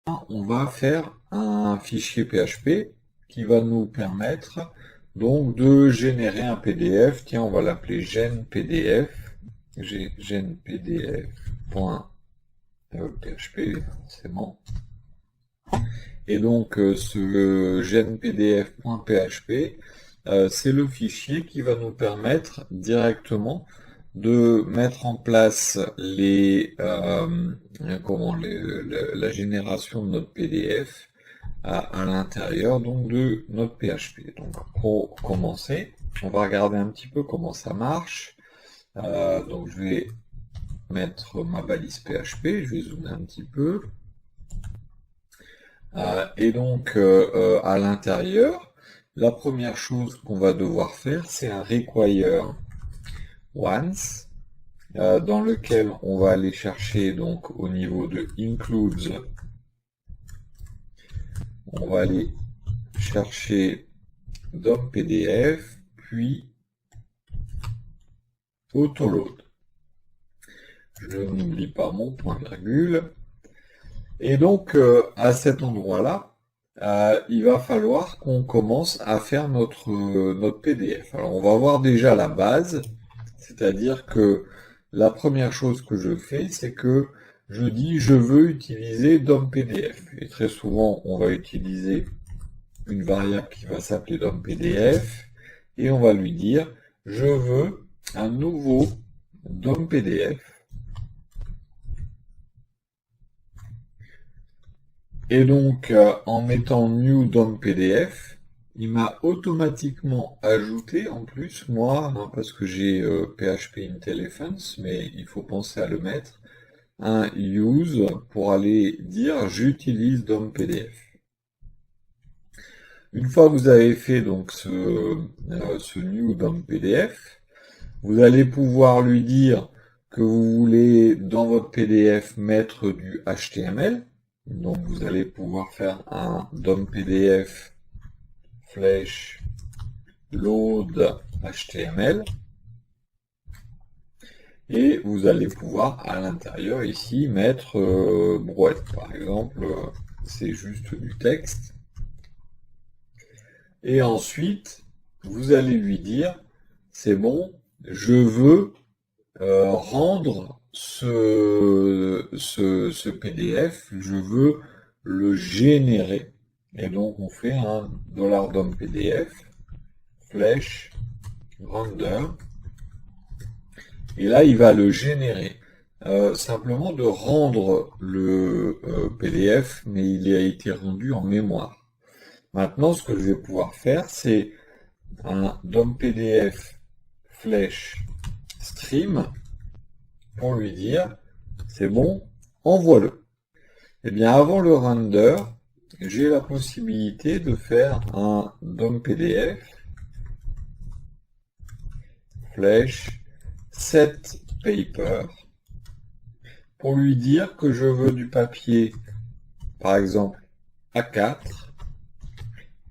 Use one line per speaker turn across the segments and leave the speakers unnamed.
On va faire un fichier PHP qui va nous permettre donc de générer un PDF. Tiens, on va l'appeler genPDF. genPDF.php, c'est bon. Et donc ce genPDF.php, c'est le fichier qui va nous permettre directement de mettre en place la génération de notre PDF à l'intérieur donc de notre PHP. Donc pour commencer, on va regarder un petit peu comment ça marche. Donc je vais mettre ma balise PHP, je vais zoomer un petit peu. Et donc à l'intérieur, la première chose qu'on va devoir faire, c'est un require once, dans lequel on va aller chercher donc au niveau de includes, on va aller chercher DOM PDF, puis autoload. Je n'oublie pas mon point virgule. Et donc à cet endroit-là, il va falloir qu'on commence à faire notre PDF. Alors on va voir déjà la base, c'est-à-dire que la première chose que je fais, c'est que je dis je veux utiliser DOM PDF. Et très souvent, on va utiliser une variable qui va s'appeler DOM PDF, et on va lui dire je veux un nouveau DOM PDF. Et donc, en mettant new DOM PDF, il m'a automatiquement ajouté, en plus, moi, hein, parce que j'ai PHP IntelliFans, mais il faut penser à le mettre, un use pour aller dire j'utilise DOM PDF. Une fois que vous avez fait donc ce new DOM PDF, vous allez pouvoir lui dire que vous voulez dans votre PDF mettre du HTML. Donc vous allez pouvoir faire un DOM PDF flèche load HTML. Et vous allez pouvoir à l'intérieur ici mettre brouette par exemple, c'est juste du texte. Et ensuite, vous allez lui dire, c'est bon, je veux rendre ce PDF, je veux le générer. Et donc on fait un $DOM PDF, flèche, render. Et là, il va le générer. Simplement de rendre le PDF, mais il a été rendu en mémoire. Maintenant, ce que je vais pouvoir faire, c'est un DOM PDF flèche stream pour lui dire c'est bon, envoie-le. Eh bien, avant le render, j'ai la possibilité de faire un DOM PDF flèche set paper pour lui dire que je veux du papier, par exemple A4,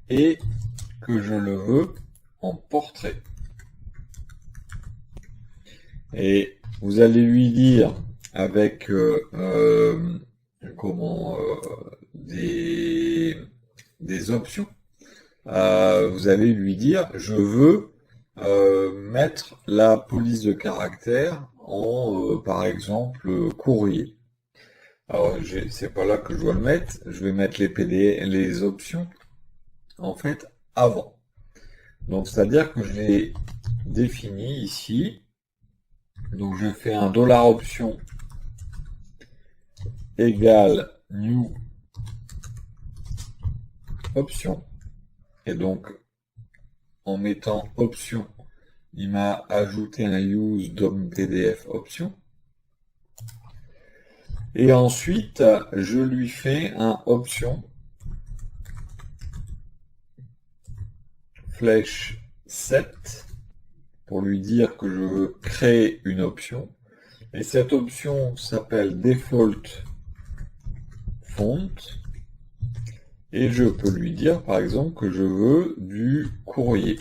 et que je le veux en portrait. Et vous allez lui dire avec des options. Vous allez lui dire je veux mettre la police de caractère en par exemple courrier. Alors c'est pas là que je dois le mettre, je vais mettre les options en fait avant. Donc c'est-à-dire que je l'ai défini ici. Donc je fais un $option égale new option. Et donc en mettant option, il m'a ajouté un use DOM PDF option. Et ensuite, je lui fais un option flèche set pour lui dire que je veux créer une option. Et cette option s'appelle default font. Et je peux lui dire par exemple que je veux du courrier.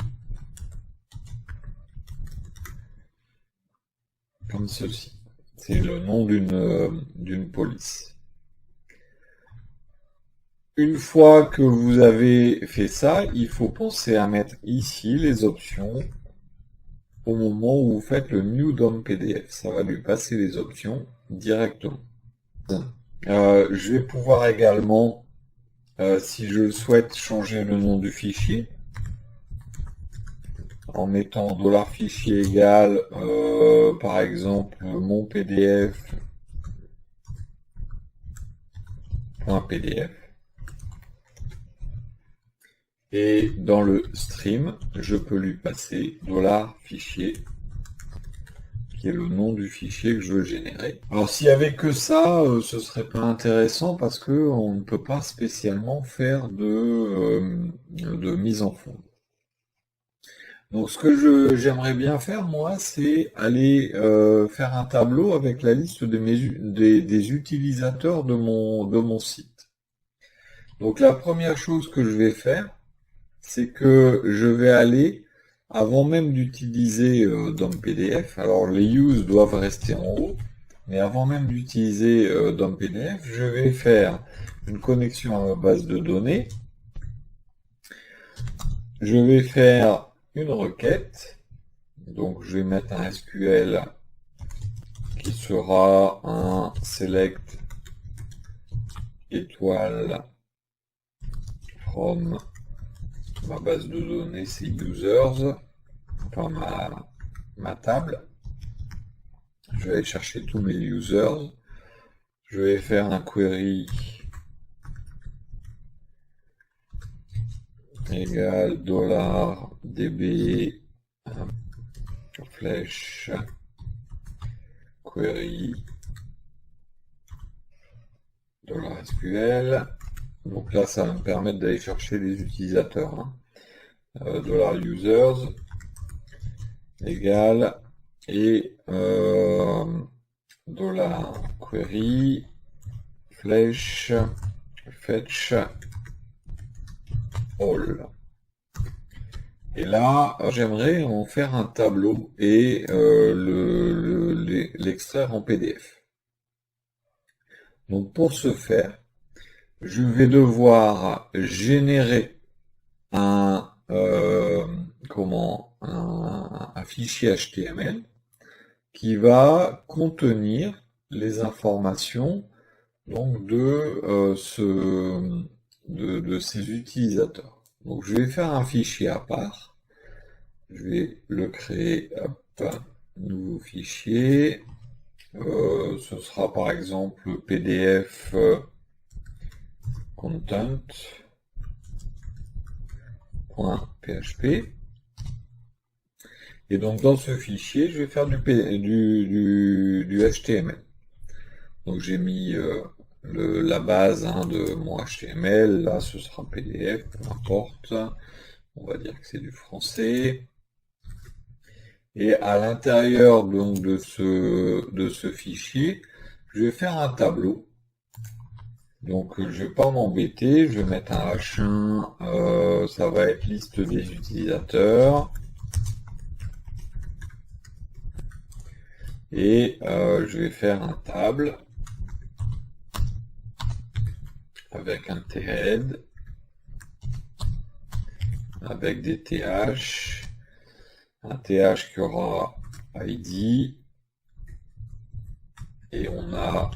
Comme ceci. C'est le nom d'une police. Une fois que vous avez fait ça, il faut penser à mettre ici les options au moment où vous faites le New DOM PDF. Ça va lui passer les options directement. Je vais pouvoir également, si je le souhaite, changer le nom du fichier en mettant $fichier égale, par exemple, mon PDF.pdf. Et dans le stream, je peux lui passer $fichier, qui est le nom du fichier que je veux générer. Alors s'il n'y avait que ça, ce serait pas intéressant parce que on ne peut pas spécialement faire de mise en forme. Donc ce que j'aimerais bien faire, moi, c'est aller faire un tableau avec la liste des utilisateurs de mon site. Donc la première chose que je vais faire, c'est que je vais aller, avant même d'utiliser DOM PDF, alors les use doivent rester en haut, mais avant même d'utiliser DOM PDF, je vais faire une connexion à ma base de données. Je vais faire une requête, donc je vais mettre un SQL qui sera un select étoile from ma base de données, c'est users, enfin ma table. Je vais aller chercher tous mes users. Je vais faire un query égale $db flèche query $SQL. Donc là, ça va me permettre d'aller chercher les utilisateurs. Hein. $users égale et $query flèche fetch all. Et là, j'aimerais en faire un tableau et l'extraire en PDF. Donc pour ce faire, je vais devoir générer un fichier HTML qui va contenir les informations donc de ces utilisateurs. Donc je vais faire un fichier à part. Je vais le créer, hop, nouveau fichier. Ce sera par exemple PDF content.php. Et donc dans ce fichier, je vais faire du HTML. Donc j'ai mis la base de mon HTML, là ce sera PDF, peu importe. On va dire que c'est du français. Et à l'intérieur donc de ce fichier, je vais faire un tableau. Donc je vais pas m'embêter, je vais mettre un H1, ça va être liste des utilisateurs. Et je vais faire un table avec un thead, avec des th, un th qui aura id, et on a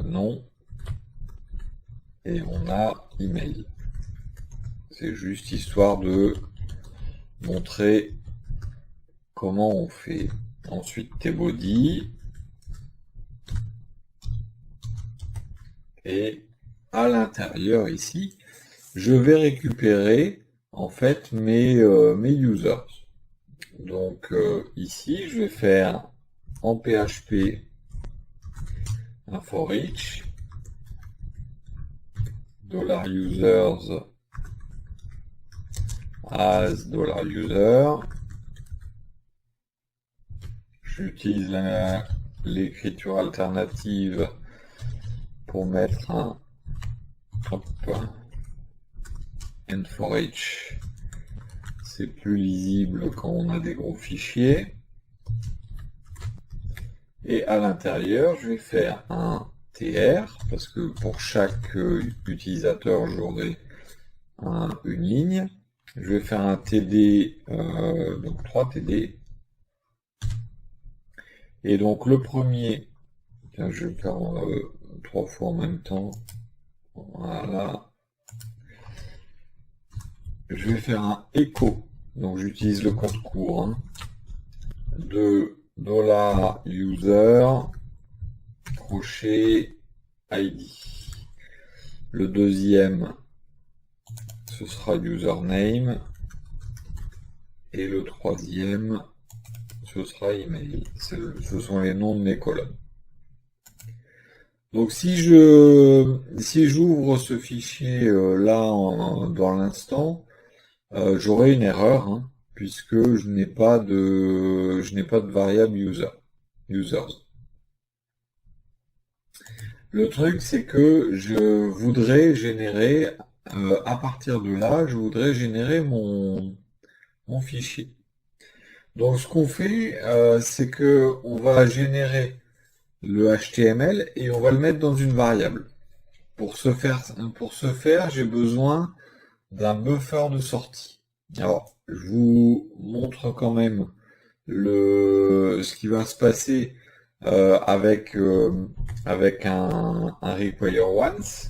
nom, et on a email. C'est juste histoire de montrer comment on fait. Ensuite tbody, et à l'intérieur ici, je vais récupérer en fait mes users. Donc ici, je vais faire en PHP un for each $users as $user. J'utilise l'écriture alternative pour mettre un and for each. C'est plus lisible quand on a des gros fichiers. Et à l'intérieur, je vais faire un TR, parce que pour chaque utilisateur, j'aurai une ligne. Je vais faire un TD, donc 3 TD. Et donc le premier, tiens, je vais le faire 3 fois en même temps. Voilà. Je vais faire un echo. Donc j'utilise le compte courant de $user crochet ID. Le deuxième, ce sera username. Et le troisième, ce sera email. Ce sont les noms de mes colonnes. Donc si j'ouvre ce fichier là dans l'instant, j'aurai une erreur, hein, puisque je n'ai pas de variable users. Le truc, c'est que je voudrais générer, à partir de là, je voudrais générer mon fichier. Donc ce qu'on fait, c'est que on va générer le HTML et on va le mettre dans une variable. Pour ce faire, j'ai besoin d'un buffer de sortie. Alors, je vous montre quand même ce qui va se passer avec un require once.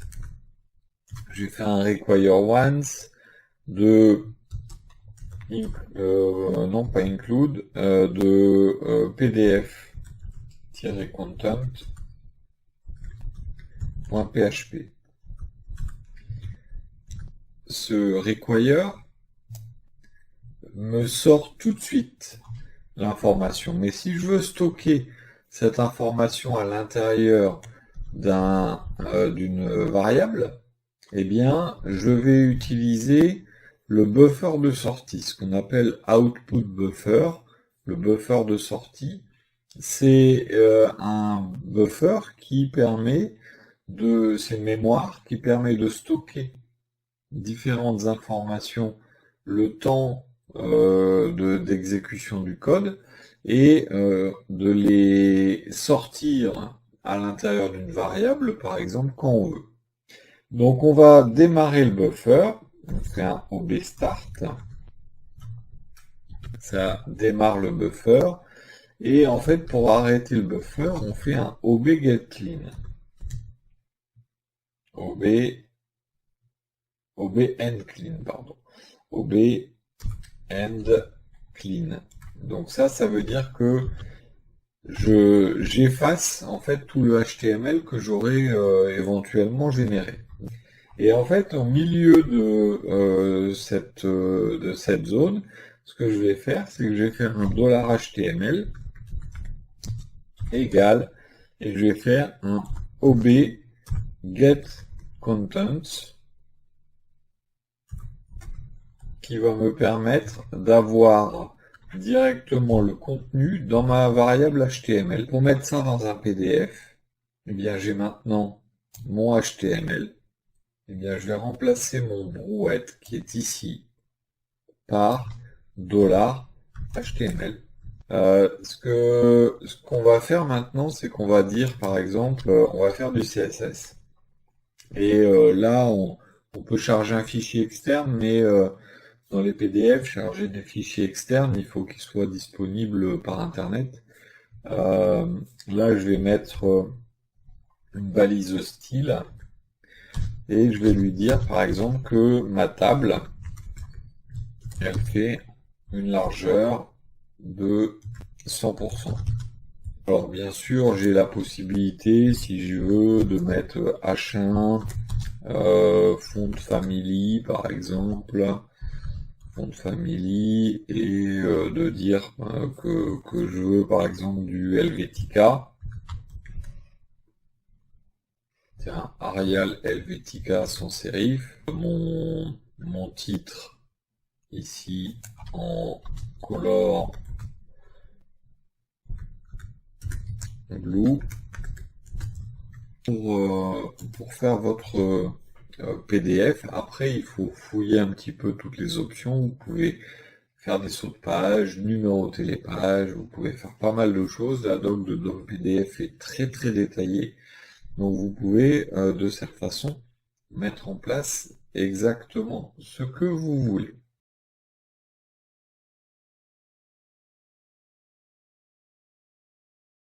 Je vais faire un require once de non pas include de pdf-content.php. Ce require me sort tout de suite l'information. Mais si je veux stocker cette information à l'intérieur d'une variable, eh bien, je vais utiliser le buffer de sortie, ce qu'on appelle output buffer. Le buffer de sortie, c'est un buffer qui permet c'est une mémoire qui permet de stocker différentes informations le temps d'exécution du code et de les sortir à l'intérieur d'une variable, par exemple, quand on veut. Donc on va démarrer le buffer, on fait un OB start, ça démarre le buffer, et en fait pour arrêter le buffer, on fait un OB get clean. OB end clean, pardon. OB end clean. Donc ça veut dire que j'efface en fait tout le HTML que j'aurais éventuellement généré. Et en fait, au milieu de cette zone, ce que je vais faire, c'est que je vais faire un $HTML égal, et je vais faire un OB get contents qui va me permettre d'avoir directement le contenu dans ma variable HTML. Pour mettre ça dans un PDF, eh bien j'ai maintenant mon HTML. Eh bien je vais remplacer mon brouette qui est ici par $HTML. Ce qu'on va faire maintenant, c'est qu'on va dire par exemple, on va faire du CSS. Et là, on peut charger un fichier externe, mais dans les PDF, charger des fichiers externes, il faut qu'ils soient disponibles par Internet. Là, je vais mettre une balise style et je vais lui dire, par exemple, que ma table, elle fait une largeur de 100%. Alors, bien sûr, j'ai la possibilité, si je veux, de mettre H1, font family, par exemple, font family, et de dire que je veux par exemple du Helvetica. Tiens, Arial Helvetica sans sérif. Mon titre ici en color blue. Pour faire votre PDF, après il faut fouiller un petit peu toutes les options. Vous pouvez faire des sauts de page, numéroter les pages, vous pouvez faire pas mal de choses. La doc de DOM PDF est très très détaillée Donc vous pouvez de cette façon mettre en place exactement ce que vous voulez.